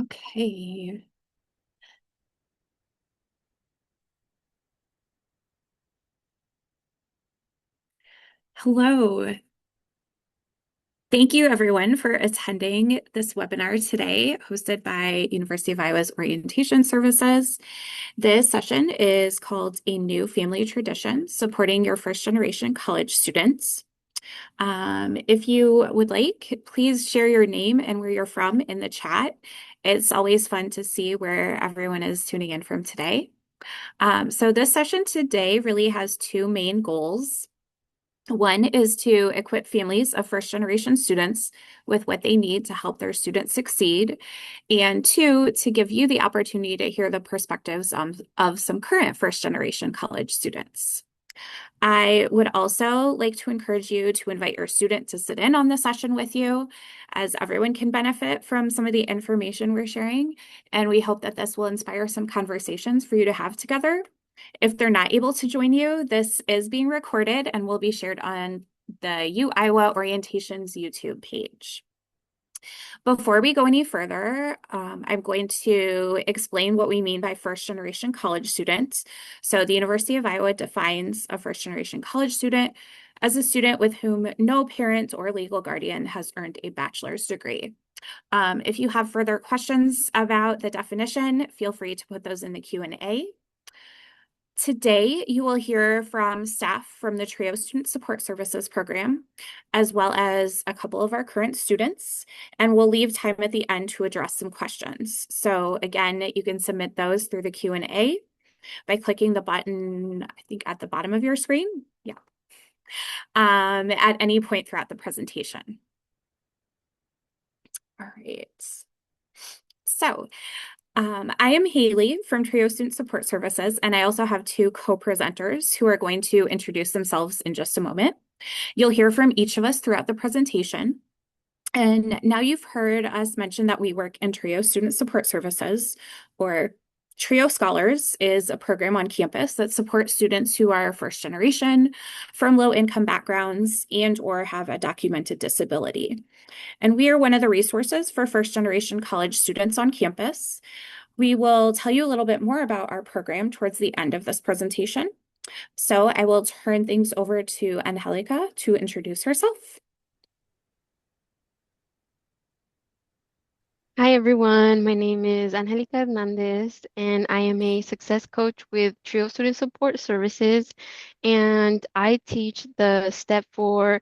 Okay. Hello. Thank you everyone for attending this webinar today, hosted by University of Iowa's Orientation Services. This session is called A New Family Tradition, Supporting Your First Generation College Students. If you would like, please share your name and where you're from in the chat. It's always fun to see where everyone is tuning in from today. So this session today really has two main goals. One is to equip families of first generation students with what they need to help their students succeed. And two, to give you the opportunity to hear the perspectives of some current first generation college students. I would also like to encourage you to invite your student to sit in on the session with you, as everyone can benefit from some of the information we're sharing. And we hope that this will inspire some conversations for you to have together. If they're not able to join you, this is being recorded and will be shared on the U Iowa Orientation's YouTube page. Before we go any further, I'm going to explain what we mean by first generation college students. So the University of Iowa defines a first generation college student as a student with whom no parent or legal guardian has earned a bachelor's degree. If you have further questions about the definition, feel free to put those in the Q&A. Today, you will hear from staff from the TRIO Student Support Services program, as well as a couple of our current students, and we'll leave time at the end to address some questions. So again, you can submit those through the Q&A by clicking the button, I think at the bottom of your screen. Yeah. At any point throughout the presentation. All right. So I am Haley from TRIO Student Support Services, and I also have two co-presenters who are going to introduce themselves in just a moment. You'll hear from each of us throughout the presentation. And now you've heard us mention that we work in TRIO Student Support Services, or TRIO Scholars is a program on campus that supports students who are first generation, from low-income backgrounds, and or have a documented disability. And we are one of the resources for first-generation college students on campus. We will tell you a little bit more about our program towards the end of this presentation. So I will turn things over to Angelica to introduce herself. Hi everyone, my name is Angelica Hernandez and I am a success coach with TRIO Student Support Services, and I teach the Step 4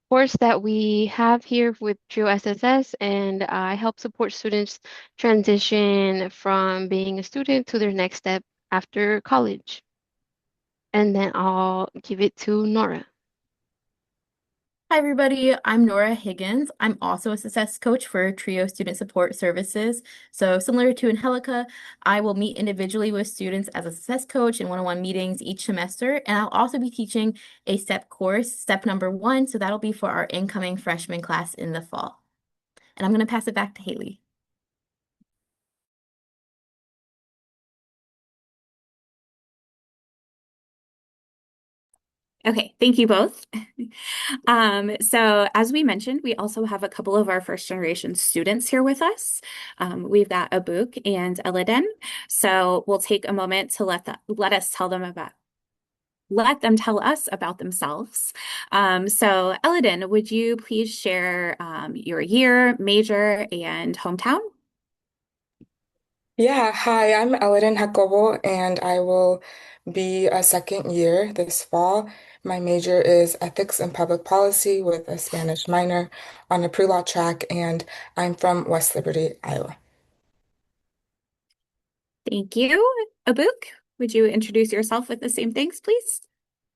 course that we have here with TRIO SSS, and I help support students transition from being a student to their next step after college. And then I'll give it to Nora. Hi, everybody. I'm Nora Higgins. I'm also a success coach for TRIO Student Support Services. So similar to Angelica, I will meet individually with students as a success coach in one-on-one meetings each semester. And I'll also be teaching a STEP course, step number 1. So that'll be for our incoming freshman class in the fall. And I'm going to pass it back to Haley. Okay, thank you both. So as we mentioned, we also have a couple of our first generation students here with us. We've got Abuk and Eliden. So we'll take a moment to let them tell us about themselves. So Eliden, would you please share your year, major, and hometown? Yeah, hi, I'm Elodin Jacobo, and I will be a second year this fall. My major is ethics and public policy with a Spanish minor on a pre-law track, and I'm from West Liberty, Iowa. Thank you. Abuk, would you introduce yourself with the same things, please?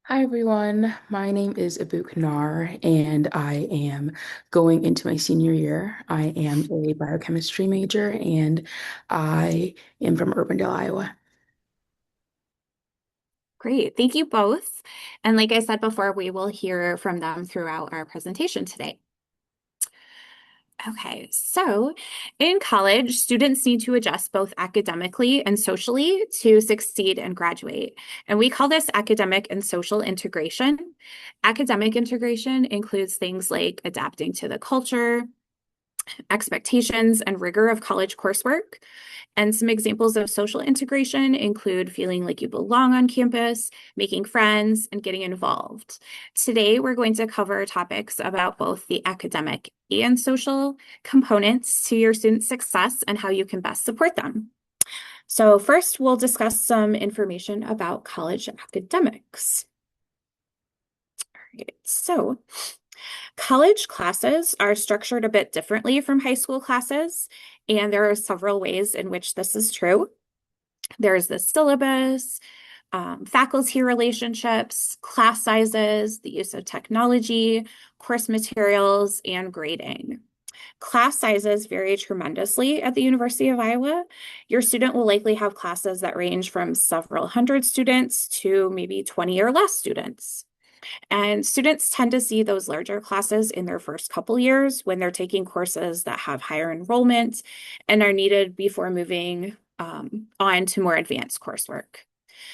Hi everyone, my name is Abuk Nar and I am going into my senior year. I am a biochemistry major and I am from Urbandale, Iowa. Great, thank you both. And like I said before, we will hear from them throughout our presentation today. Okay, so in college, students need to adjust both academically and socially to succeed and graduate. And we call this academic and social integration. Academic integration includes things like adapting to the culture, expectations and rigor of college coursework. And some examples of social integration include feeling like you belong on campus, making friends, and getting involved. Today, we're going to cover topics about both the academic and social components to your student success and how you can best support them. So first, we'll discuss some information about college academics. All right, so college classes are structured a bit differently from high school classes, and there are several ways in which this is true. There's the syllabus, faculty relationships, class sizes, the use of technology, course materials, and grading. Class sizes vary tremendously at the University of Iowa. Your student will likely have classes that range from several hundred students to maybe 20 or less students. And students tend to see those larger classes in their first couple years when they're taking courses that have higher enrollment and are needed before moving on to more advanced coursework.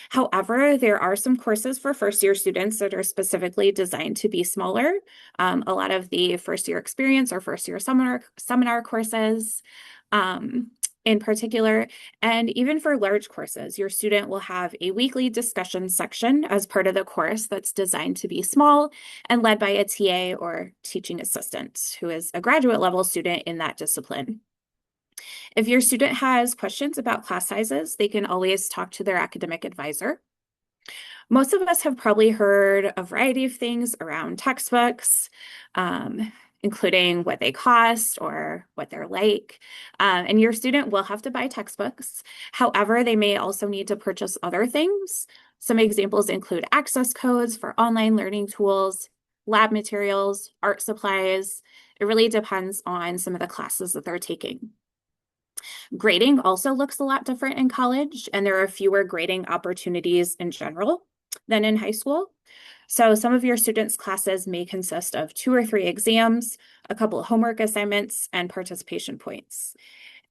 However, there are some courses for first-year students that are specifically designed to be smaller. A lot of the first-year experience or first-year seminar courses in particular, and even for large courses, your student will have a weekly discussion section as part of the course that's designed to be small and led by a TA or teaching assistant who is a graduate level student in that discipline. If your student has questions about class sizes, they can always talk to their academic advisor. Most of us have probably heard a variety of things around textbooks, including what they cost or what they're like. And your student will have to buy textbooks. However, they may also need to purchase other things. Some examples include access codes for online learning tools, lab materials, art supplies. It really depends on some of the classes that they're taking. Grading also looks a lot different in college, and there are fewer grading opportunities in general than in high school. So some of your students' classes may consist of 2 or 3 exams, a couple of homework assignments, and participation points.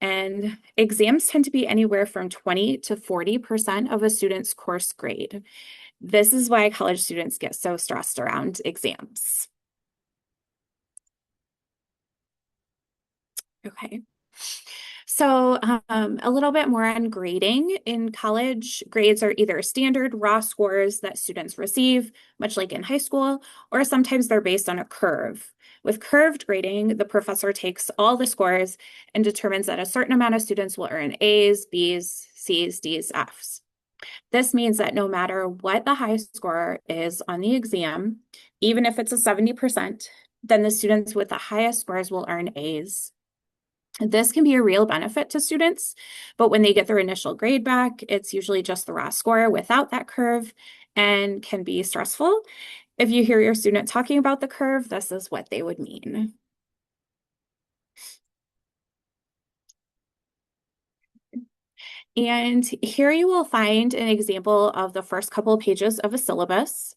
And exams tend to be anywhere from 20 to 40% of a student's course grade. This is why college students get so stressed around exams. Okay. So a little bit more on grading. In college, grades are either standard raw scores that students receive, much like in high school, or sometimes they're based on a curve. With curved grading, the professor takes all the scores and determines that a certain amount of students will earn A's, B's, C's, D's, F's. This means that no matter what the high score is on the exam, even if it's a 70%, then the students with the highest scores will earn A's. This can be a real benefit to students, but when they get their initial grade back, it's usually just the raw score without that curve and can be stressful. If you hear your student talking about the curve, this is what they would mean. And here you will find an example of the first couple of pages of a syllabus.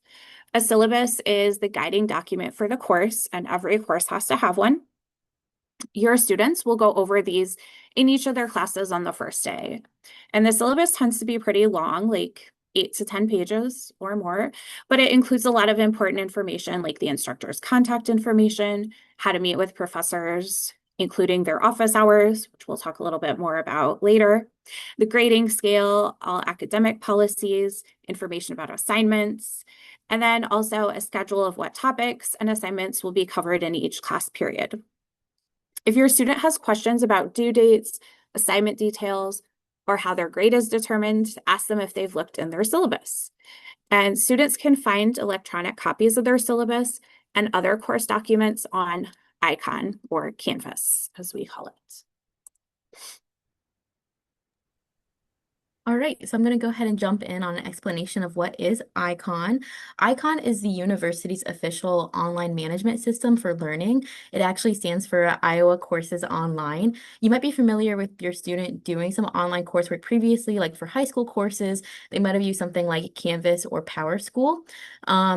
A syllabus is the guiding document for the course, and every course has to have one. Your students will go over these in each of their classes on the first day. And the syllabus tends to be pretty long, like 8 to 10 pages or more, but it includes a lot of important information like the instructor's contact information, how to meet with professors, including their office hours, which we'll talk a little bit more about later, the grading scale, all academic policies, information about assignments, and then also a schedule of what topics and assignments will be covered in each class period. If your student has questions about due dates, assignment details, or how their grade is determined, ask them if they've looked in their syllabus. And students can find electronic copies of their syllabus and other course documents on ICON, or Canvas, as we call it. All right, so I'm going to go ahead and jump in on an explanation of what is ICON. ICON is the university's official online management system for learning. It actually stands for Iowa Courses Online. You might be familiar with your student doing some online coursework previously, like for high school courses, they might have used something like Canvas or PowerSchool.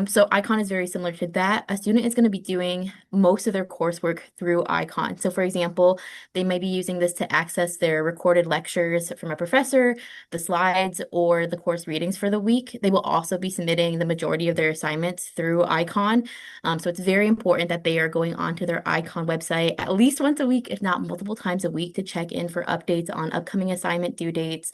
So ICON is very similar to that. A student is going to be doing most of their coursework through ICON. So for example, they may be using this to access their recorded lectures from a professor, the slides or the course readings for the week. They will also be submitting the majority of their assignments through ICON. So it's very important that they are going onto their ICON website at least once a week, if not multiple times a week, to check in for updates on upcoming assignment due dates,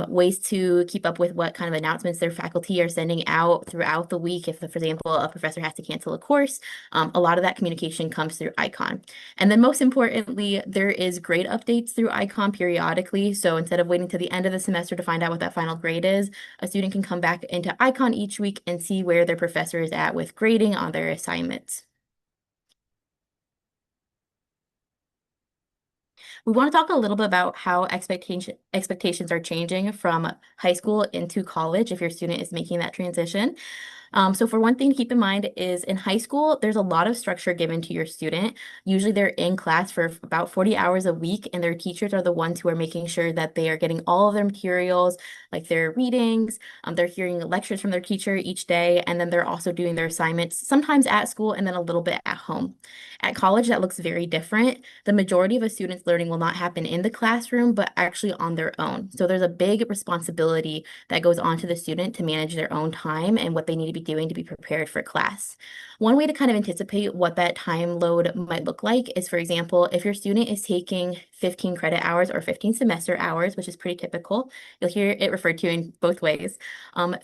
ways to keep up with what kind of announcements their faculty are sending out throughout the week. If, for example, a professor has to cancel a course, a lot of that communication comes through ICON. And then most importantly, there is grade updates through ICON periodically. So instead of waiting to the end of the semester to find out what that final grade is, a student can come back into ICON each week and see where their professor is at with grading on their assignments. We want to talk a little bit about how expectations are changing from high school into college if your student is making that transition. So for one thing to keep in mind is in high school, there's a lot of structure given to your student. Usually they're in class for about 40 hours a week, and their teachers are the ones who are making sure that they are getting all of their materials, like their readings. They're hearing lectures from their teacher each day, and then they're also doing their assignments, sometimes at school and then a little bit at home. At college, that looks very different. The majority of a student's learning will not happen in the classroom, but actually on their own. So there's a big responsibility that goes on to the student to manage their own time and what they need to be doing to be prepared for class. One way to kind of anticipate what that time load might look like is, for example, if your student is taking 15 credit hours or 15 semester hours, which is pretty typical, you'll hear it referred to in both ways.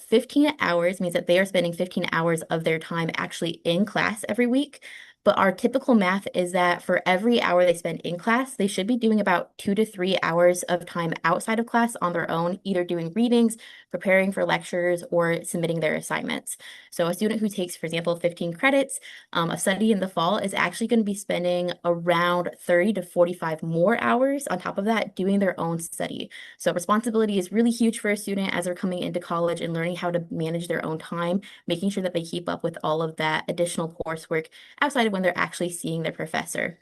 15 hours means that they are spending 15 hours of their time actually in class every week. But our typical math is that for every hour they spend in class, they should be doing about 2 to 3 hours of time outside of class on their own, either doing readings, preparing for lectures, or submitting their assignments. So a student who takes, for example, 15 credits of study in the fall is actually going to be spending around 30 to 45 more hours on top of that doing their own study. So responsibility is really huge for a student as they're coming into college and learning how to manage their own time, making sure that they keep up with all of that additional coursework outside of when they're actually seeing their professor.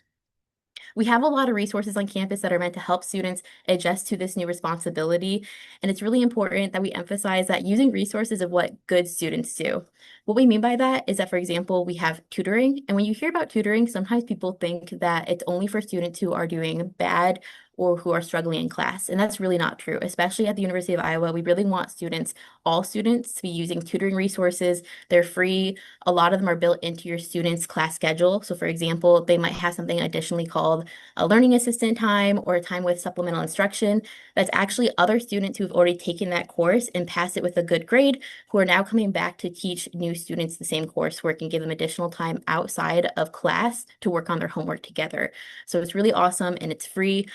We have a lot of resources on campus that are meant to help students adjust to this new responsibility, and it's really important that we emphasize that using resources is what good students do. What we mean by that is that, for example, we have tutoring, and when you hear about tutoring, sometimes people think that it's only for students who are doing bad or who are struggling in class, and that's really not true. Especially at the University of Iowa, we really want all students, to be using tutoring resources. They're free. A lot of them are built into your students' class schedule. So for example, they might have something additionally called a learning assistant time or a time with supplemental instruction. That's actually other students who've already taken that course and passed it with a good grade, who are now coming back to teach new students the same coursework and give them additional time outside of class to work on their homework together. So it's really awesome and it's free.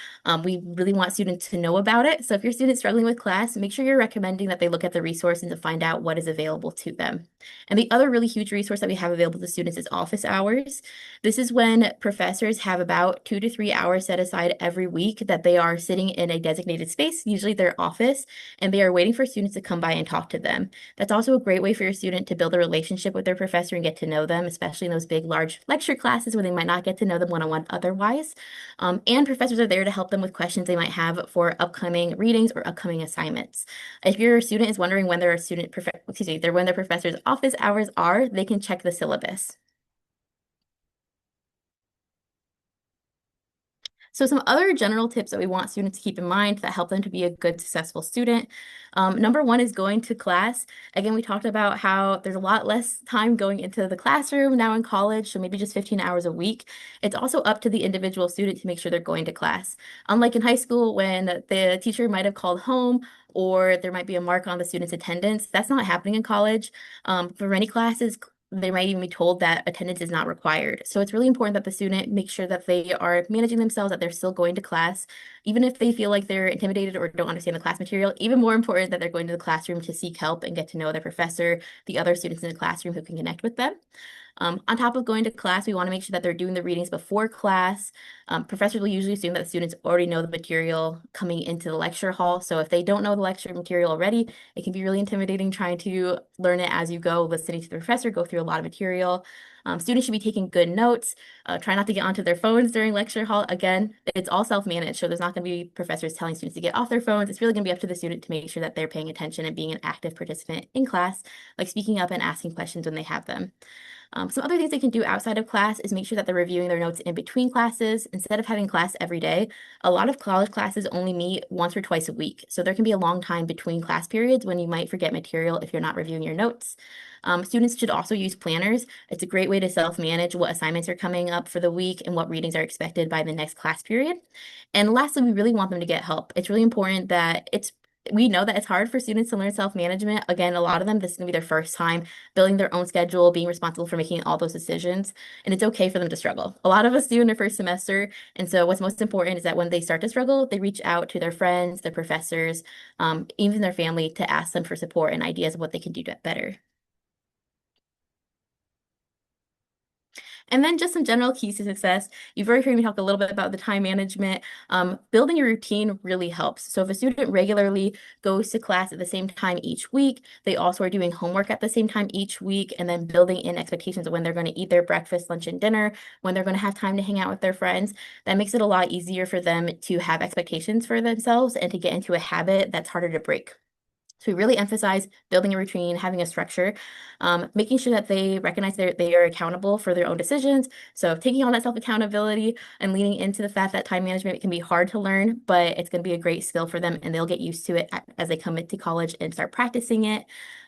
We really want students to know about it. So if your student's struggling with class, make sure you're recommending that they look at the resource and to find out what is available to them. And the other really huge resource that we have available to students is office hours. This is when professors have about 2 to 3 hours set aside every week that they are sitting in a designated space, usually their office, and they are waiting for students to come by and talk to them. That's also a great way for your student to build a relationship with their professor and get to know them, especially in those big, large lecture classes where they might not get to know them one-on-one otherwise. And professors are there to help them with questions they might have for upcoming readings or upcoming assignments. If your student is wondering when their when their professor's office hours are, they can check the syllabus. So some other general tips that we want students to keep in mind that help them to be a good, successful student. Number one is going to class. Again, we talked about how there's a lot less time going into the classroom now in college, so maybe just 15 hours a week. It's also up to the individual student to make sure they're going to class. Unlike in high school, when the teacher might have called home or there might be a mark on the student's attendance, that's not happening in college. For many classes, they might even be told that attendance is not required. So it's really important that the student make sure that they are managing themselves, that they're still going to class, even if they feel like they're intimidated or don't understand the class material. Even more important that they're going to the classroom to seek help and get to know their professor, the other students in the classroom who can connect with them. On top of going to class, we want to make sure that they're doing the readings before class. Professors will usually assume that the students already know the material coming into the lecture hall. So if they don't know the lecture material already, it can be really intimidating trying to learn it as you go, listening to the professor go through a lot of material. Students should be taking good notes. Try not to get onto their phones during lecture hall. Again, it's all self-managed, so there's not going to be professors telling students to get off their phones. It's really going to be up to the student to make sure that they're paying attention and being an active participant in class, like speaking up and asking questions when they have them. Some other things they can do outside of class is make sure that they're reviewing their notes in between classes. Instead of having class every day, a lot of college classes only meet once or twice a week. So there can be a long time between class periods when you might forget material if you're not reviewing your notes. Students should also use planners. It's a great way to self-manage what assignments are coming up for the week and what readings are expected by the next class period. And lastly, we really want them to get help. It's really important that we know that it's hard for students to learn self-management. Again, a lot of them, this is going to be their first time building their own schedule, being responsible for making all those decisions, and it's okay for them to struggle. A lot of us do in their first semester, and so what's most important is that when they start to struggle, they reach out to their friends, their professors, even their family to ask them for support and ideas of what they can do better. And then just some general keys to success. You've already heard me talk a little bit about the time management. Building a routine really helps. So if a student regularly goes to class at the same time each week, they also are doing homework at the same time each week, and then building in expectations of when they're going to eat their breakfast, lunch, and dinner, when they're going to have time to hang out with their friends. That makes it a lot easier for them to have expectations for themselves and to get into a habit that's harder to break. So we really emphasize building a routine, having a structure, making sure that they recognize they are accountable for their own decisions. So taking on that self-accountability and leaning into the fact that time management can be hard to learn, but it's going to be a great skill for them and they'll get used to it as they come into college and start practicing it.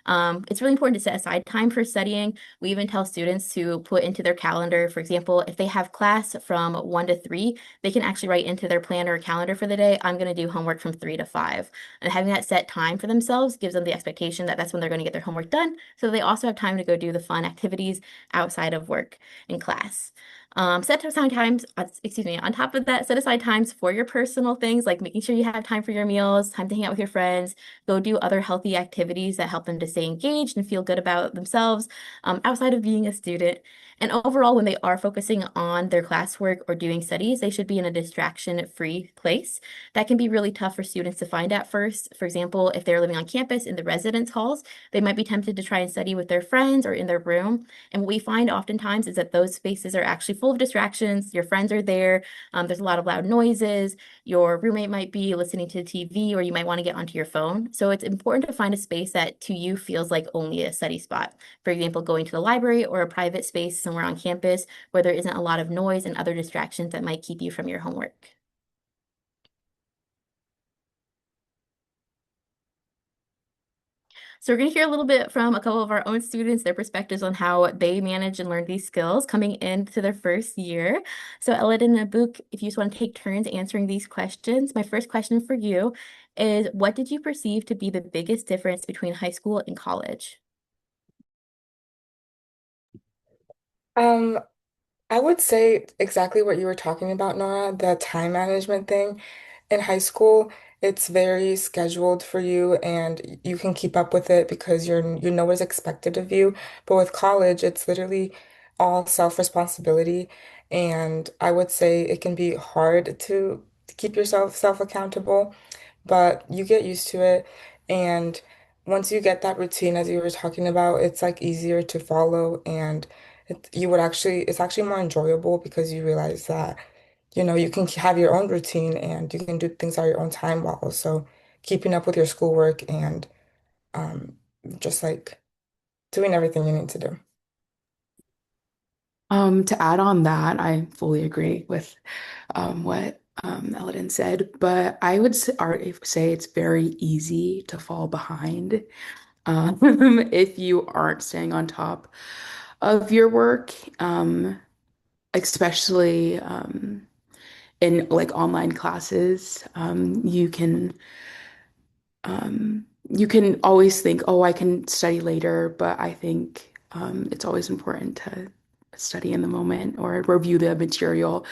It's really important to set aside time for studying. We even tell students to put into their calendar, for example, if they have class from 1 to 3, they can actually write into their planner or calendar for the day, I'm going to do homework from 3 to 5. And having that set time for themselves gives them the expectation that that's when they're going to get their homework done. So they also have time to go do the fun activities outside of work and class. Set aside times, on top of that, set aside times for your personal things, like making sure you have time for your meals, time to hang out with your friends, go do other healthy activities that help them to stay engaged and feel good about themselves outside of being a student. And overall, when they are focusing on their classwork or doing studies, they should be in a distraction-free place. That can be really tough for students to find at first. For example, if they're living on campus in the residence halls, they might be tempted to try and study with their friends or in their room. And what we find oftentimes is that those spaces are actually full of distractions. Your friends are there. There's a lot of loud noises. Your roommate might be listening to the TV, or you might want to get onto your phone. So it's important to find a space that to you feels like only a study spot. For example, going to the library or a private space somewhere on campus where there isn't a lot of noise and other distractions that might keep you from your homework. So we're going to hear a little bit from a couple of our own students, their perspectives on how they manage and learn these skills coming into their first year. So Elliot and Nabuk, if you just want to take turns answering these questions, my first question for you is, what did you perceive to be the biggest difference between high school and college? Um, I would say exactly what you were talking about, Nora, the time management thing. In high school, it's very scheduled for you and you can keep up with it because you know what's expected of you. But with college, it's literally all self-responsibility. And I would say it can be hard to keep yourself self-accountable, but you get used to it. And once you get that routine, as you were talking about, it's like easier to follow and it's actually more enjoyable because you realize that, you can have your own routine and you can do things at your own time while also keeping up with your schoolwork and um, just like doing everything you need to do. To add on that, I fully agree with what Eldon said, but I would say it's very easy to fall behind if you aren't staying on top of your work, especially in like online classes. You can always think, oh, I can study later, but I think it's always important to study in the moment or review the material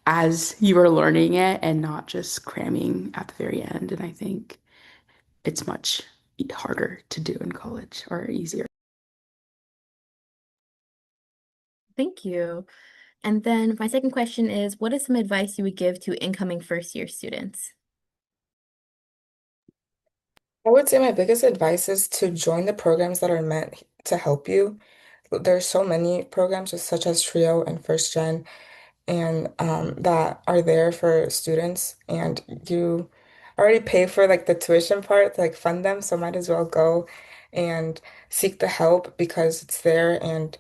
as you are learning it and not just cramming at the very end. And I think it's much harder to do in college or easier. Thank you. And then my second question is, what is some advice you would give to incoming first year students? I would say my biggest advice is to join the programs that are meant to help you. there's so many programs just such as TRIO and First Gen and that are there for students, and you already pay for like the tuition part to like fund them, so might as well go and seek the help because it's there. And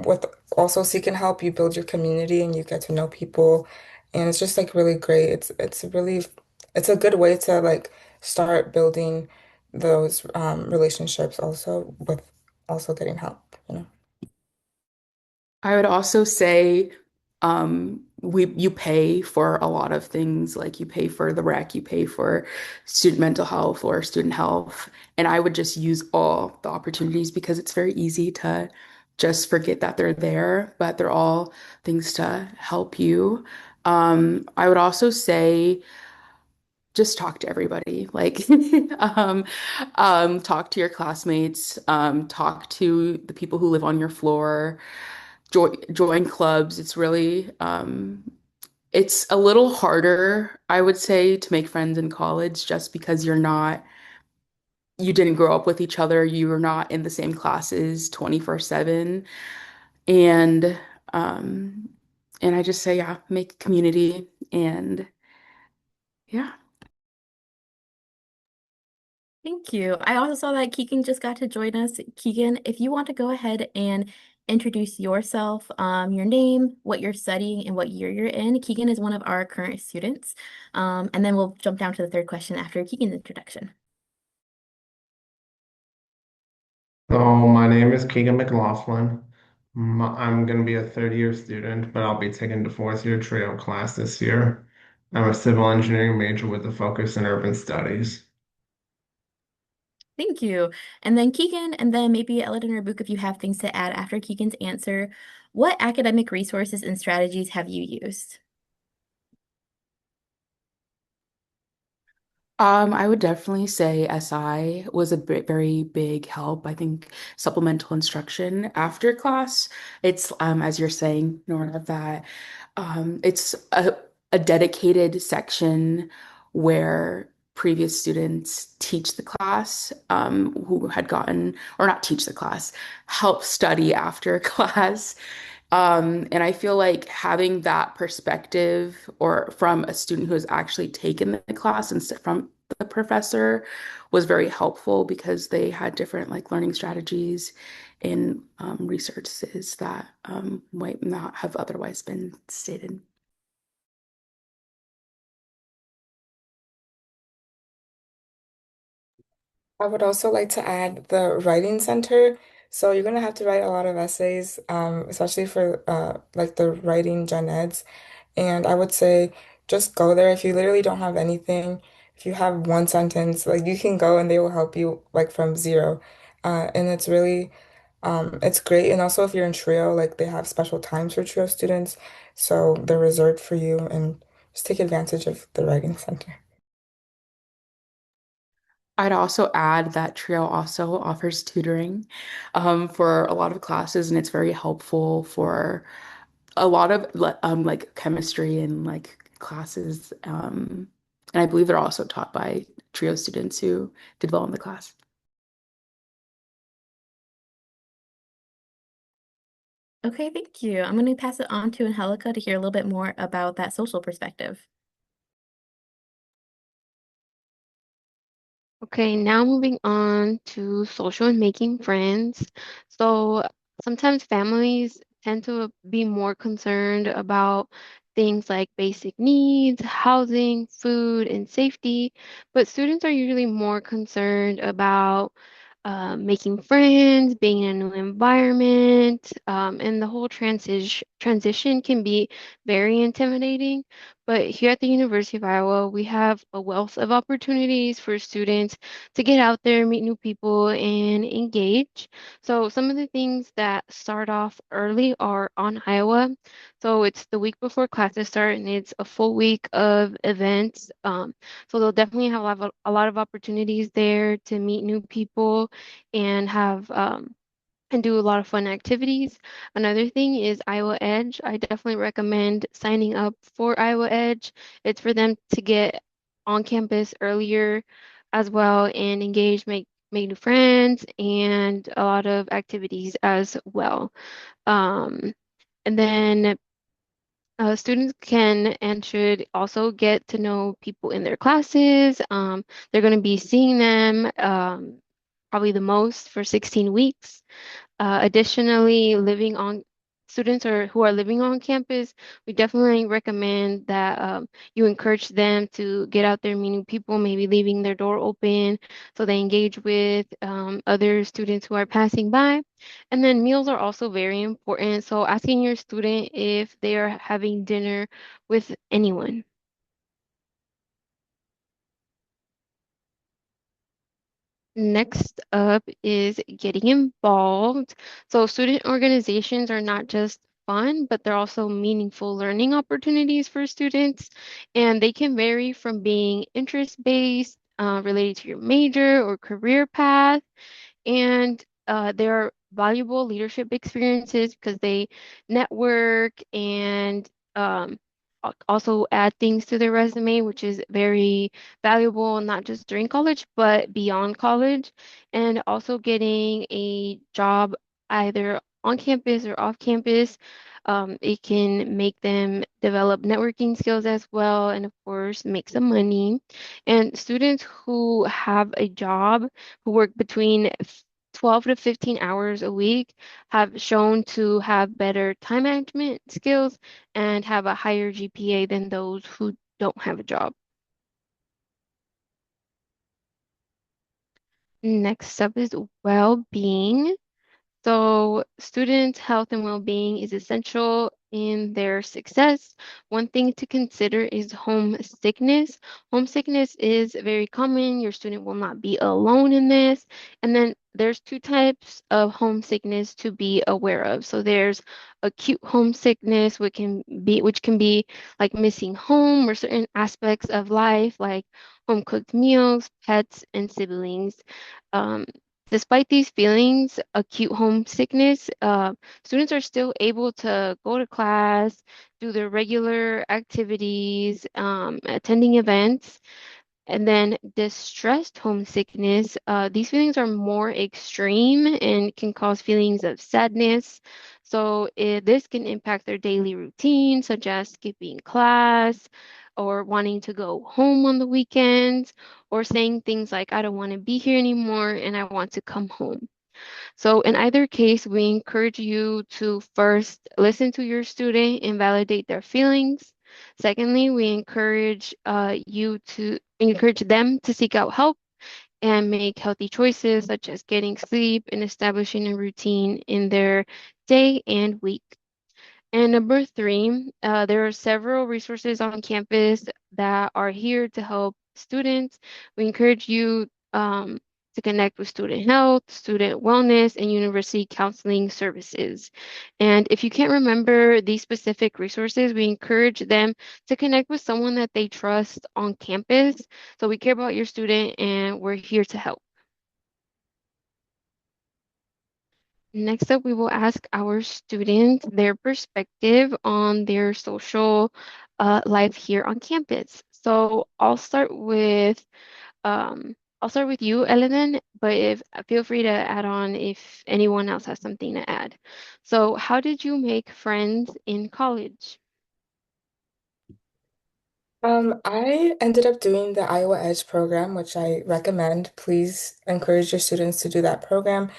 with also seeking help, you build your community and you get to know people, and it's just like really great. It's really it's a good way to like start building those relationships also with also getting help, you know. I would also say we you pay for a lot of things, like you pay for the rec, you pay for student mental health or student health, and I would just use all the opportunities because it's very easy to just forget that they're there, but they're all things to help you. I would also say just talk to everybody, like um, talk to your classmates, talk to the people who live on your floor, join clubs. It's really it's a little harder, I would say, to make friends in college just because you didn't grow up with each other, you were not in the same classes 24/7. And um and I just say, yeah, make a community and yeah. Thank you. I also saw that Keegan just got to join us. Keegan, if you want to go ahead and introduce yourself, your name, what you're studying, and what year you're in. Keegan is one of our current students. And then we'll jump down to the third question after Keegan's introduction. So my name is Keegan McLaughlin. I'm going to be a third-year student, but I'll be taking the fourth-year TRIO class this year. I'm a civil engineering major with a focus in urban studies. Thank you. And then Keegan, and then maybe Eldon or Book if you have things to add after Keegan's answer. What academic resources and strategies have you used? I would definitely say SI was a very big help. I think supplemental instruction after class, it's as you're saying, Nora, that it's a dedicated section where previous students teach the class, who had gotten, or not teach the class, help study after class. And I feel like having that perspective or from a student who has actually taken the class instead from the professor was very helpful because they had different like learning strategies and resources that might not have otherwise been stated. I would also like to add the writing center. So you're gonna have to write a lot of essays, especially for like the writing gen eds. And I would say just go there if you literally don't have anything. If you have one sentence, like you can go and they will help you like from zero. And it's really it's great. And also if you're in trio, like they have special times for trio students, so they're reserved for you, and just take advantage of the writing center. I'd also add that TRIO also offers tutoring for a lot of classes, and it's very helpful for a lot of like chemistry and like classes. And I believe they're also taught by TRIO students who did well in the class. Okay, thank you. I'm going to pass it on to Angelica to hear a little bit more about that social perspective. Okay, now moving on to social and making friends. So sometimes families tend to be more concerned about things like basic needs, housing, food, and safety, but students are usually more concerned about making friends, being in a new environment, and the whole transition can be very intimidating. But here at the University of Iowa, we have a wealth of opportunities for students to get out there, meet new people, and engage. So some of the things that start off early are on Iowa. So it's the week before classes start, and it's a full week of events. So they'll definitely have a lot of opportunities there to meet new people and have and do a lot of fun activities. Another thing is Iowa Edge. I definitely recommend signing up for Iowa Edge. It's for them to get on campus earlier as well and engage, make make new friends, and a lot of activities as well. Um, and then students can and should also get to know people in their classes. They're going to be seeing them probably the most for 16 weeks. Additionally, living on students or who are living on campus, we definitely recommend that you encourage them to get out there, meeting people, maybe leaving their door open so they engage with other students who are passing by. And then meals are also very important. So asking your student if they are having dinner with anyone. Next up is getting involved. So, student organizations are not just fun, but they're also meaningful learning opportunities for students. And they can vary from being interest-based, related to your major or career path, and they're valuable leadership experiences because they network and also add things to their resume, which is very valuable, not just during college, but beyond college. And also getting a job either on campus or off campus. It can make them develop networking skills as well, and of course, make some money. And students who have a job who work between 12 to 15 hours a week have shown to have better time management skills and have a higher GPA than those who don't have a job. Next up is well-being. So, students' health and well-being is essential in their success. One thing to consider is homesickness. Homesickness is very common. Your student will not be alone in this. And then there's two types of homesickness to be aware of. So there's acute homesickness, which can be like missing home or certain aspects of life, like home cooked meals, pets, and siblings. Um, Despite these feelings, acute homesickness, students are still able to go to class, do their regular activities, attending events. And then distressed homesickness, these feelings are more extreme and can cause feelings of sadness. So this can impact their daily routine, such as skipping class or wanting to go home on the weekends or saying things like, I don't want to be here anymore and I want to come home. So in either case, we encourage you to first listen to your student and validate their feelings. Secondly, we encourage them to seek out help and make healthy choices such as getting sleep and establishing a routine in their day and week. And number three, there are several resources on campus that are here to help students. We encourage you to connect with student health, student wellness, and university counseling services. And if you can't remember these specific resources, we encourage them to connect with someone that they trust on campus. So we care about your student and we're here to help. Next up, we will ask our students their perspective on their social life here on campus. So I'll start with you, Elena, but if feel free to add on if anyone else has something to add. So, how did you make friends in college? I ended up doing the Iowa Edge program, which I recommend. Please encourage your students to do that program.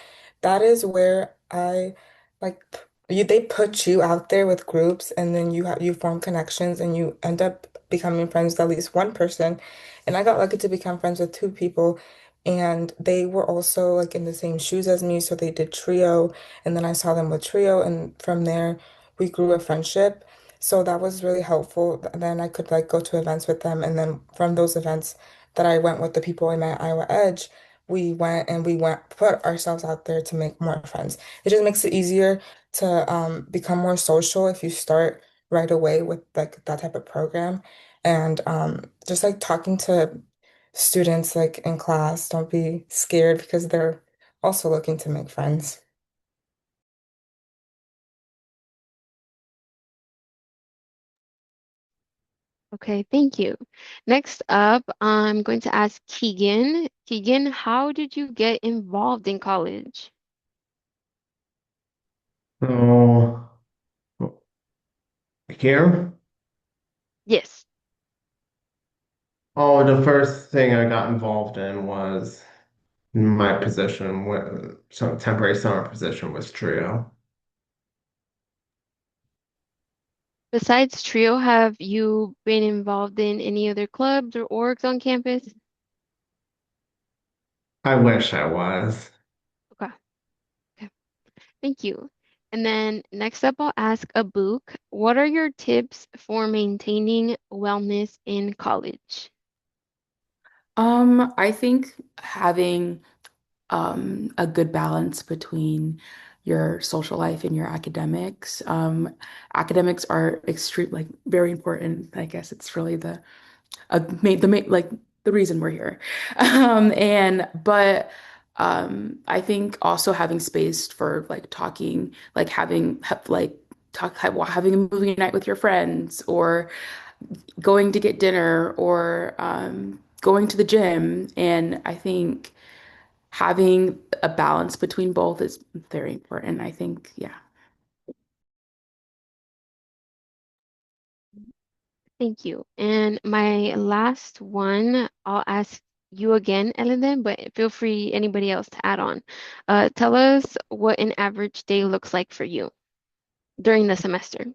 That is where I like they put you out there with groups and then you form connections and you end up becoming friends with at least one person. And I got lucky to become friends with two people and they were also like in the same shoes as me, so they did trio and then I saw them with trio and from there we grew a friendship. So that was really helpful. Then I could like go to events with them. And then from those events that I went with the people in my Iowa Edge, we went put ourselves out there to make more friends. It just makes it easier to become more social if you start right away with like that type of program. And just like talking to students like in class, don't be scared because they're also looking to make friends. Okay, thank you. Next up, I'm going to ask Keegan. Keegan, how did you get involved in college? So here, Yes. oh, the first thing I got involved in was my position with some temporary summer position was TRIO. Besides Trio, have you been involved in any other clubs or orgs on campus? I wish I was. Okay, okay, thank you. And then next up, I'll ask Abook, what are your tips for maintaining wellness in college? I think having a good balance between your social life and your academics. Academics are extreme, like very important. I guess it's really the main, like the reason we're here. And but I think also having space for like talking, like having a movie night with your friends, or going to get dinner, or going to the gym. And I think having a balance between both is very important. I think, yeah. Thank you. And my last one, I'll ask you again, Elenden, but feel free, anybody else, to add on. Tell us what an average day looks like for you during the semester.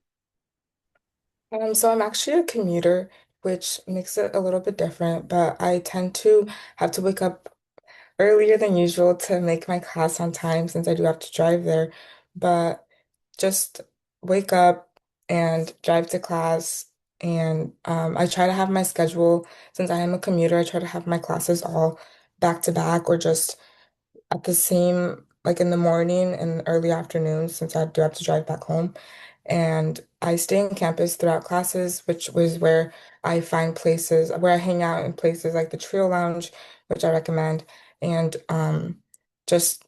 So I'm actually a commuter, which makes it a little bit different, but I tend to have to wake up earlier than usual to make my class on time since I do have to drive there. But just wake up and drive to class. And I try to have my schedule, since I am a commuter, I try to have my classes all back to back or just at the same, like in the morning and early afternoon, since I do have to drive back home. And I stay on campus throughout classes, which was where I find places where I hang out in places like the Trio Lounge, which I recommend, and just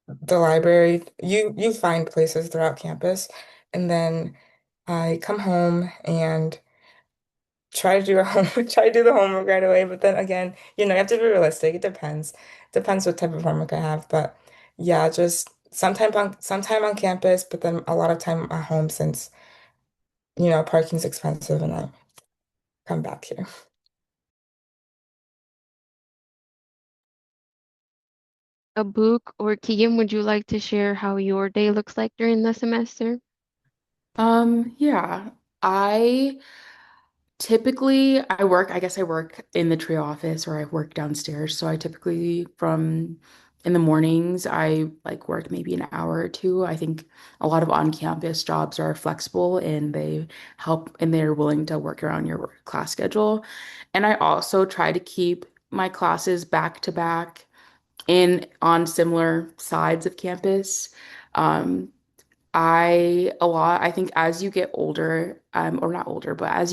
the library. You find places throughout campus, and then I come home and try to do a home try to do the homework right away. But then again, you have to be realistic. It depends. Depends what type of homework I have. But yeah, just sometime on campus, but then a lot of time at home since parking's expensive and I come back here. Abook or Keegan, would you like to share how your day looks like during the semester? Yeah. I Typically, I guess I work in the tree office or I work downstairs. So I typically from in the mornings, I like work maybe an hour or two. I think a lot of on-campus jobs are flexible and they help and they're willing to work around your class schedule. And I also try to keep my classes back to back in on similar sides of campus. Um, I think as you get older, or not older, but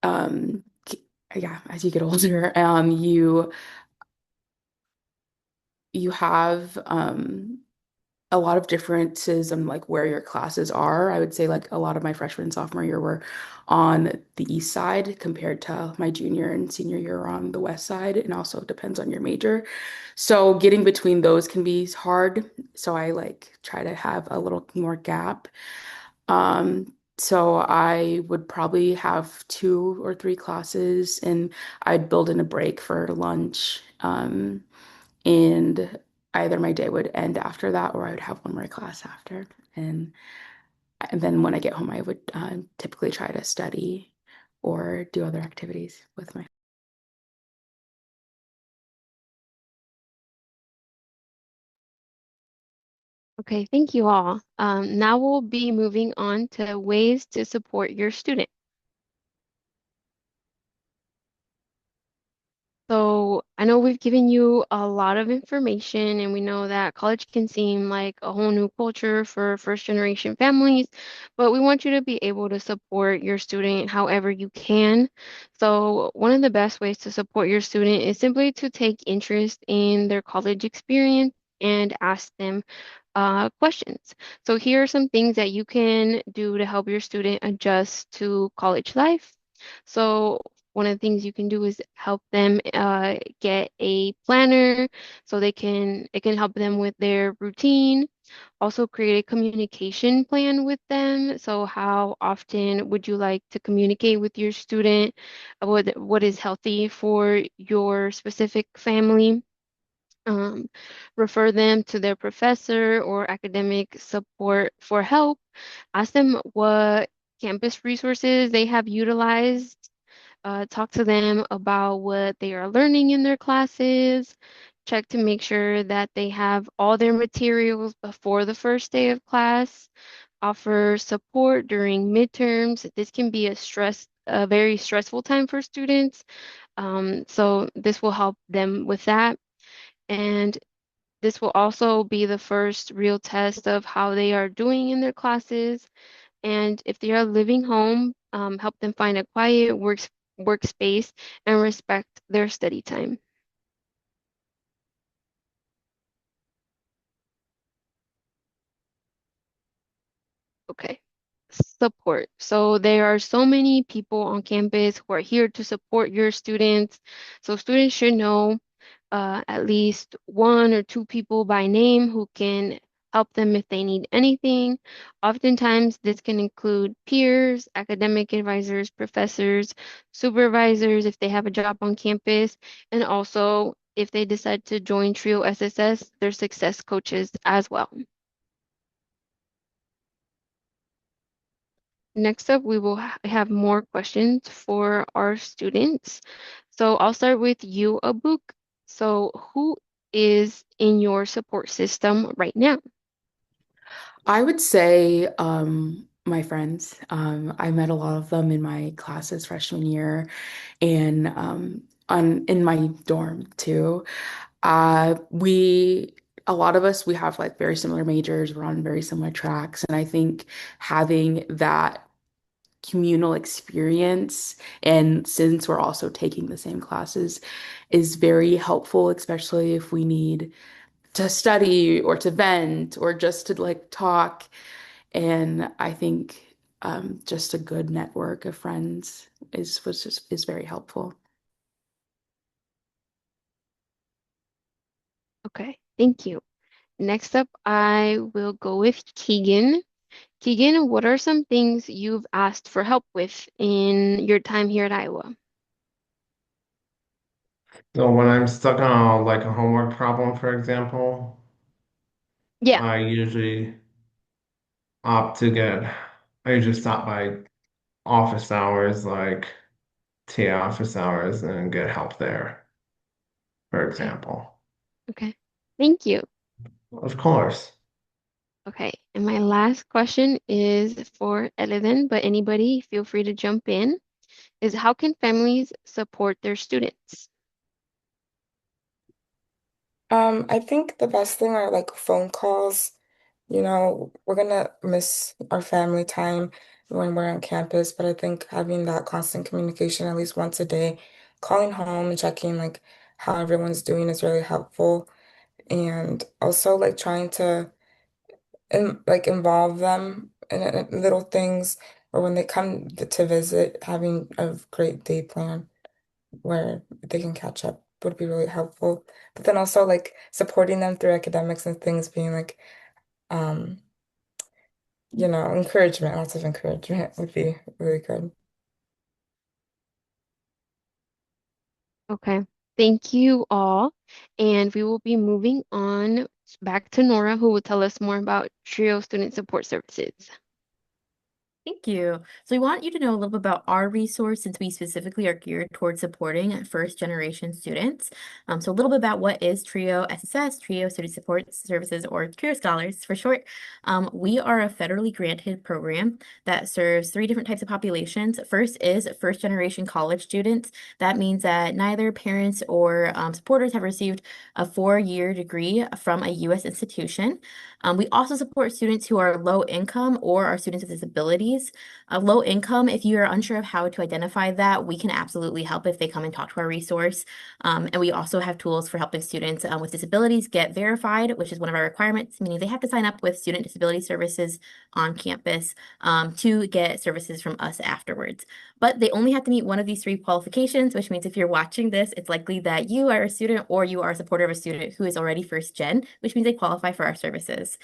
um yeah, as you get older, you have a lot of differences in like where your classes are. I would say like a lot of my freshman and sophomore year were on the east side compared to my junior and senior year on the west side, and also depends on your major. So getting between those can be hard. So I like try to have a little more gap. So I would probably have two or three classes and I'd build in a break for lunch. And either my day would end after that or I would have one more class after. And then when I get home, I would typically try to study or do other activities with my. Okay, thank you all. Now we'll be moving on to ways to support your student. So I know we've given you a lot of information, and we know that college can seem like a whole new culture for first generation families, but we want you to be able to support your student however you can. So one of the best ways to support your student is simply to take interest in their college experience and ask them questions. So here are some things that you can do to help your student adjust to college life. So one of the things you can do is help them get a planner so it can help them with their routine. Also create a communication plan with them. So how often would you like to communicate with your student? What is healthy for your specific family? um, Refer them to their professor or academic support for help. Ask them what campus resources they have utilized. Talk to them about what they are learning in their classes. Check to make sure that they have all their materials before the first day of class. Offer support during midterms. This can be a very stressful time for students. So this will help them with that. And this will also be the first real test of how they are doing in their classes. And if they are living home, help them find a quiet workspace and respect their study time. Okay. Support. So there are so many people on campus who are here to support your students. So students should know at least one or two people by name who can help them if they need anything. Oftentimes, this can include peers, academic advisors, professors, supervisors if they have a job on campus, and also if they decide to join TRIO SSS, their success coaches as well. Next up, we will have more questions for our students. So I'll start with you, Abuk. So who is in your support system right now? I would say my friends. I met a lot of them in my classes freshman year and on in my dorm too. We a lot of us we have like very similar majors, we're on very similar tracks, and I think having that communal experience and since we're also taking the same classes is very helpful, especially if we need to study or to vent or just to like talk. And I think just a good network of friends is very helpful. Okay, thank you. Next up, I will go with Keegan. Keegan, what are some things you've asked for help with in your time here at Iowa? So when I'm stuck on like a homework problem, for example, Yeah, I usually opt to get, I usually stop by office hours, like TA office hours, and get help there, for okay, example. okay. Thank you. Of course. Okay, and my last question is for Eleden, but anybody feel free to jump in, is how can families support their students? I think the best thing are like phone calls. You know, we're gonna miss our family time when we're on campus, but I think having that constant communication at least once a day, calling home and checking like how everyone's doing is really helpful. And also like trying to involve them in little things or when they come to visit, having a great day plan where they can catch up would be really helpful. But then also like supporting them through academics and things being like um encouragement, lots of encouragement would be really good. Okay, thank you all. And we will be moving on back to Nora, who will tell us more about TRIO Student Support Services. Thank you. So we want you to know a little bit about our resource since we specifically are geared towards supporting first generation students. So a little bit about what is TRIO SSS, TRIO Student Support Services, or TRIO Scholars for short. We are a federally granted program that serves three different types of populations. First is first generation college students. That means that neither parents or supporters have received a 4-year degree from a U.S. institution. We also support students who are low income or are students with disabilities disabilities. Low income, if you are unsure of how to identify that, we can absolutely help if they come and talk to our resource. And we also have tools for helping students with disabilities get verified, which is one of our requirements, meaning they have to sign up with Student Disability Services on campus to get services from us afterwards. But they only have to meet one of these three qualifications, which means if you're watching this, it's likely that you are a student or you are a supporter of a student who is already first gen, which means they qualify for our services.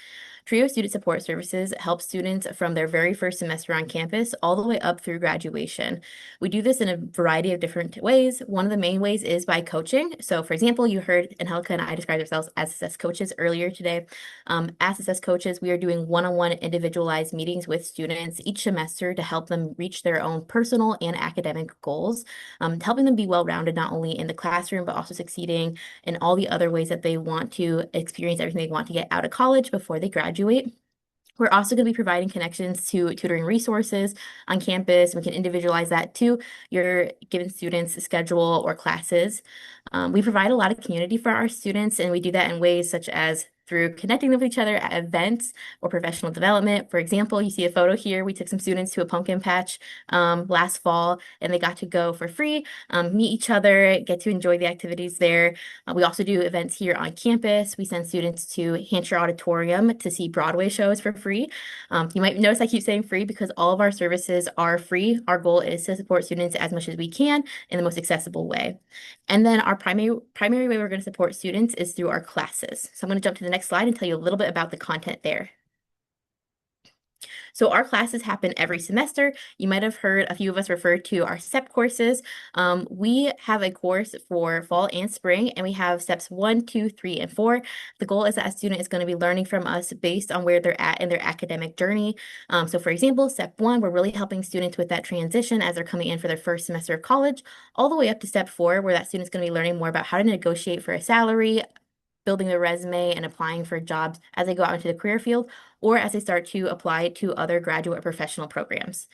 TRIO Student Support Services helps students from their very first semester on campus all the way up through graduation. We do this in a variety of different ways. One of the main ways is by coaching. So, for example, you heard Angelica and I describe ourselves as SSS coaches earlier today. As SSS coaches, we are doing one-on-one individualized meetings with students each semester to help them reach their own personal and academic goals, helping them be well-rounded not only in the classroom, but also succeeding in all the other ways that they want to experience everything they want to get out of college before they graduate. We're also going to be providing connections to tutoring resources on campus. We can individualize that to your given student's schedule or classes. We provide a lot of community for our students, and we do that in ways such as through connecting with each other at events or professional development. For example, you see a photo here. We took some students to a pumpkin patch last fall, and they got to go for free, meet each other, get to enjoy the activities there. We also do events here on campus. We send students to Hampshire Auditorium to see Broadway shows for free. You might notice I keep saying free because all of our services are free. Our goal is to support students as much as we can in the most accessible way. And then our primary way we're going to support students is through our classes. So I'm going to jump to the next slide and tell you a little bit about the content there. So our classes happen every semester. You might have heard a few of us refer to our STEP courses. We have a course for fall and spring, and we have steps 1, 2, 3, and 4. The goal is that a student is going to be learning from us based on where they're at in their academic journey. So for example, step 1, we're really helping students with that transition as they're coming in for their first semester of college, all the way up to step 4, where that student's going to be learning more about how to negotiate for a salary, building their resume, and applying for jobs as they go out into the career field, or as they start to apply to other graduate or professional programs.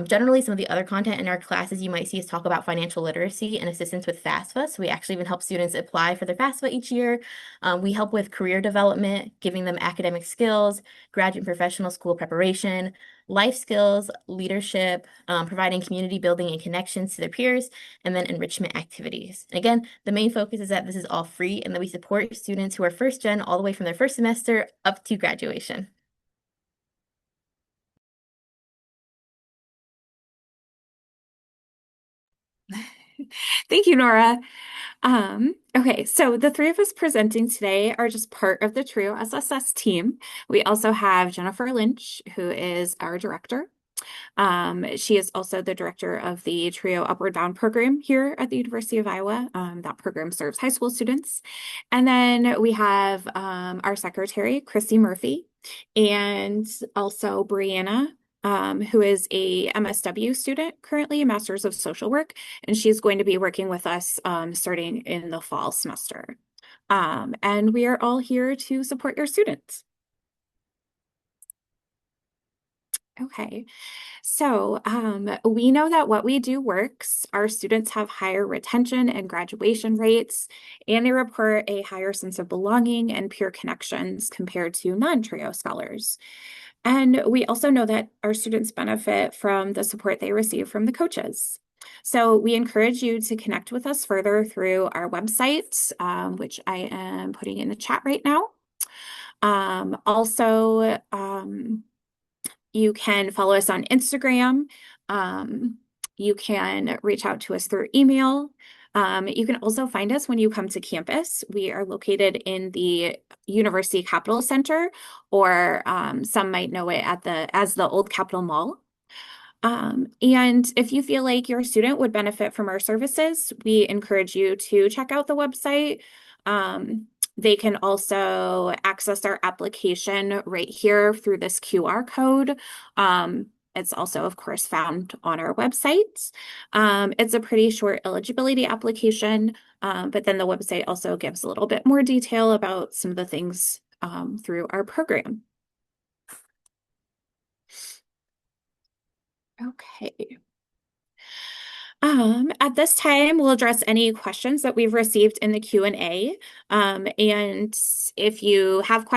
Generally, some of the other content in our classes you might see us talk about financial literacy and assistance with FAFSA. So we actually even help students apply for their FAFSA each year. We help with career development, giving them academic skills, graduate and professional school preparation, life skills, leadership, providing community building and connections to their peers, and then enrichment activities. And again, the main focus is that this is all free and that we support students who are first gen all the way from their first semester up to graduation. Thank you, Nora. Okay, so the three of us presenting today are just part of the TRIO SSS team. We also have Jennifer Lynch, who is our director. She is also the director of the TRIO Upward Bound program here at the University of Iowa. That program serves high school students. And then we have our secretary, Christy Murphy, and also Brianna, who is a MSW student, currently a Master's of Social Work, and she's going to be working with us starting in the fall semester. And we are all here to support your students. Okay, so we know that what we do works. Our students have higher retention and graduation rates, and they report a higher sense of belonging and peer connections compared to non-TRIO scholars. And we also know that our students benefit from the support they receive from the coaches. So we encourage you to connect with us further through our website, which I am putting in the chat right now. Also, you can follow us on Instagram. You can reach out to us through email. You can also find us when you come to campus. We are located in the University Capitol Center, or some might know it as the Old Capitol Mall. And if you feel like your student would benefit from our services, we encourage you to check out the website. They can also access our application right here through this QR code. It's also, of course, found on our website. It's a pretty short eligibility application, but then the website also gives a little bit more detail about some of the things through our program. Okay. At this time, we'll address any questions that we've received in the Q&A. And if you have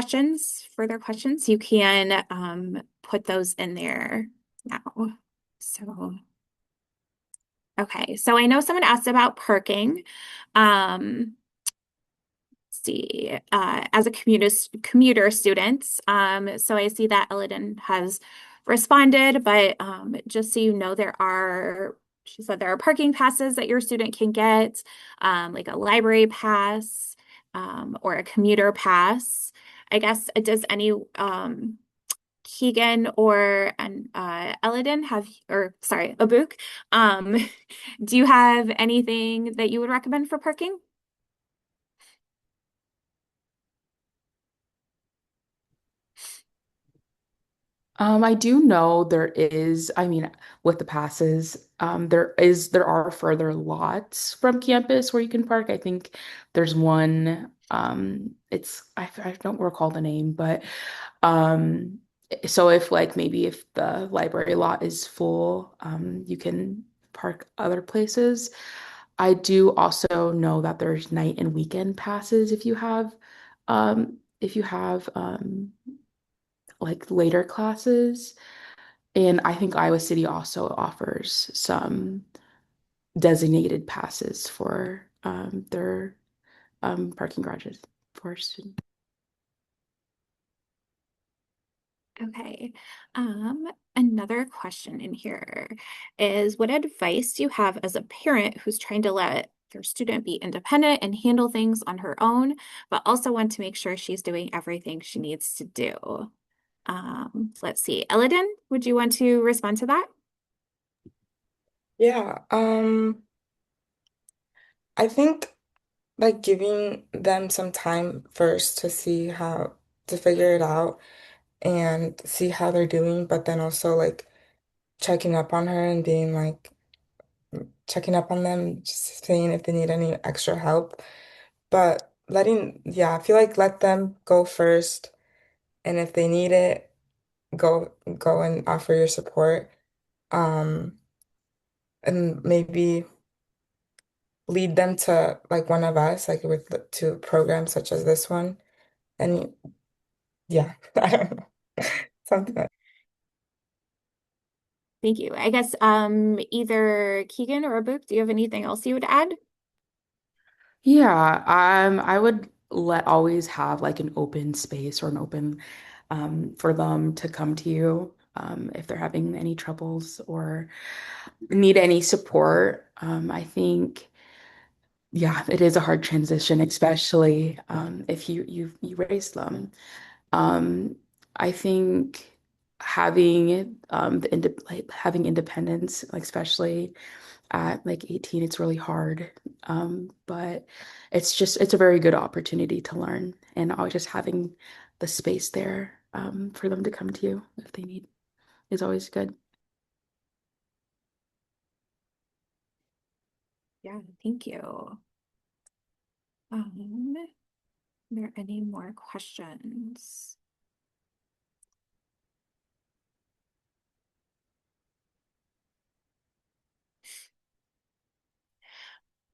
further questions, you can put those in there now. So, okay. So I know someone asked about parking. Um, see, as a commuter student, so I see that Elodin has responded, but just so you know, she said there are parking passes that your student can get, like a library pass, or a commuter pass. I guess, does any Keegan or Elodin or sorry, Abuk, um, do you have anything that you would recommend for parking? I do know there is, I mean, with the passes, there are further lots from campus where you can park. I think there's one, I don't recall the name, but um, so if like maybe if the library lot is full, you can park other places. I do also know that there's night and weekend passes if you have like later classes. And I think Iowa City also offers some designated passes for their parking garages for students. Okay. Another question in here is what advice do you have as a parent who's trying to let their student be independent and handle things on her own, but also want to make sure she's doing everything she needs to do? Let's see. Elodin, would you want to respond to that? Yeah, I think like giving them some time first to see how to figure it out and see how they're doing, but then also like checking up on her and being like checking up on them, just seeing if they need any extra help. But yeah, I feel like let them go first, and if they need it, go and offer your support. Um, and maybe lead them to like one of us, like to programs such as this one. And yeah, I don't know. Something like Thank you. I guess either Keegan or Abuk, do you have anything else you would add? Yeah, I would let always have like an open space or an open for them to come to you if they're having any troubles or need any support. I think yeah, it is a hard transition, especially if you raise them. Um, I think having having independence, like especially at like 18, it's really hard. But it's a very good opportunity to learn, and always just having the space there for them to come to you if they need is always good. Yeah, thank you. Are there any more questions?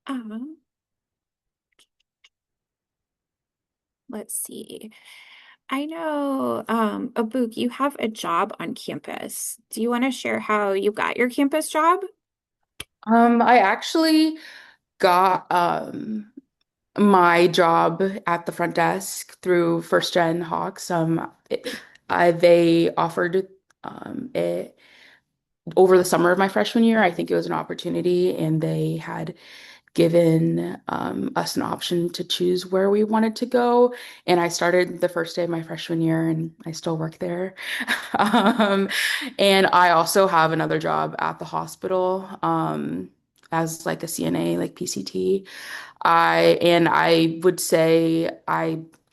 Um, let's see. I know, Abuk, you have a job on campus. Do you want to share how you got your campus job? I actually got my job at the front desk through First Gen Hawks. They offered it over the summer of my freshman year. I think it was an opportunity, and they had given us an option to choose where we wanted to go. And I started the first day of my freshman year, and I still work there. Um, and I also have another job at the hospital as like a CNA, like PCT. I would say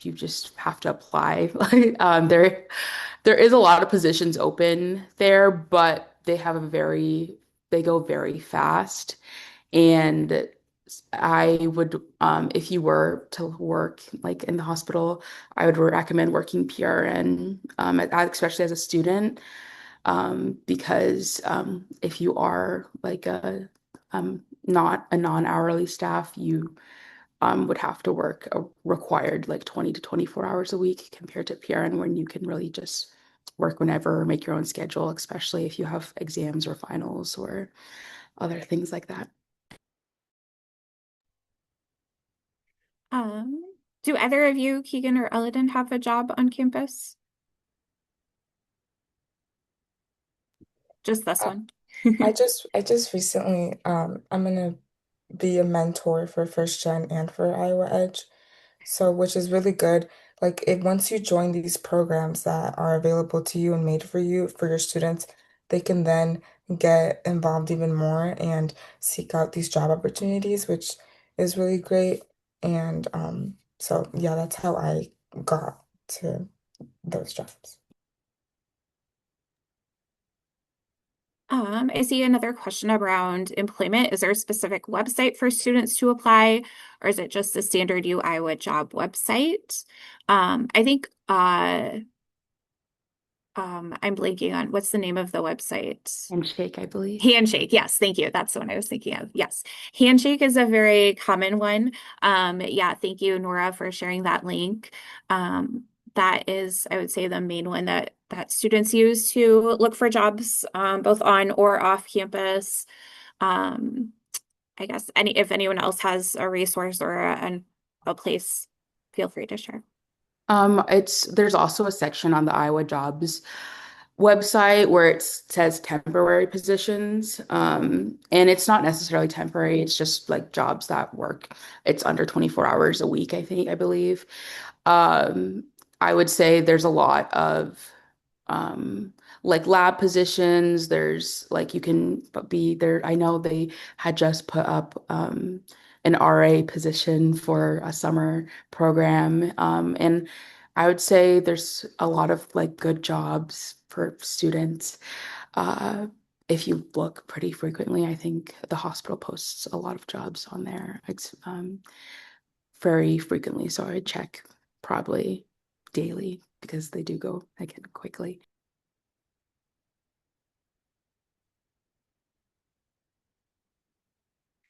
you just have to apply. Like there is a lot of positions open there, but they go very fast. And I would, if you were to work like in the hospital, I would recommend working PRN, especially as a student, because if you are like a not a non-hourly staff, you would have to work a required like 20 to 24 hours a week compared to PRN when you can really just work whenever, make your own schedule, especially if you have exams or finals or other things like that. Um, do either of you, Keegan or Elodin, have a job on campus? Just this Uh, one. I just recently I'm gonna be a mentor for First Gen and for Iowa Edge. So, which is really good. Like, if once you join these programs that are available to you and made for you, for your students, they can then get involved even more and seek out these job opportunities, which is really great. And so yeah, that's how I got to those jobs. I see another question around employment. Is there a specific website for students to apply, or is it just the standard U Iowa job website? I think I'm blanking on what's the name of the website. Handshake, I believe. Handshake, yes, thank you. That's the one I was thinking of. Yes, Handshake is a very common one. Yeah, thank you, Nora, for sharing that link. That is, I would say, the main one that students use to look for jobs, both on or off campus. Um, I guess if anyone else has a resource or a place, feel free to share. There's also a section on the Iowa Jobs website where it says temporary positions. And it's not necessarily temporary, it's just like jobs that work. It's under 24 hours a week, I believe. Um, I would say there's a lot of um like lab positions. There's like you can be there. I know they had just put up an RA position for a summer program. And I would say there's a lot of like good jobs for students. Uh, if you look pretty frequently, I think the hospital posts a lot of jobs on there. It's very frequently, so I check probably daily because they do go again quickly.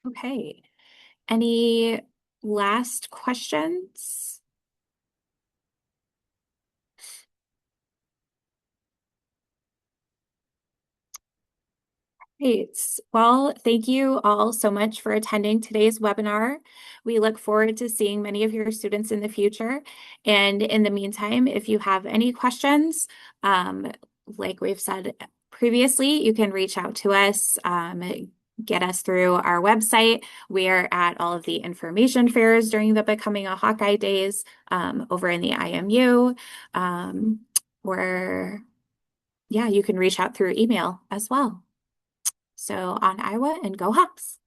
Okay. Any last questions? Great. Well, thank you all so much for attending today's webinar. We look forward to seeing many of your students in the future. And in the meantime, if you have any questions, like we've said previously, you can reach out to us, get us through our website. We are at all of the information fairs during the Becoming a Hawkeye days over in the IMU. Or, yeah, you can reach out through email as well. So on Iowa and go Hawks.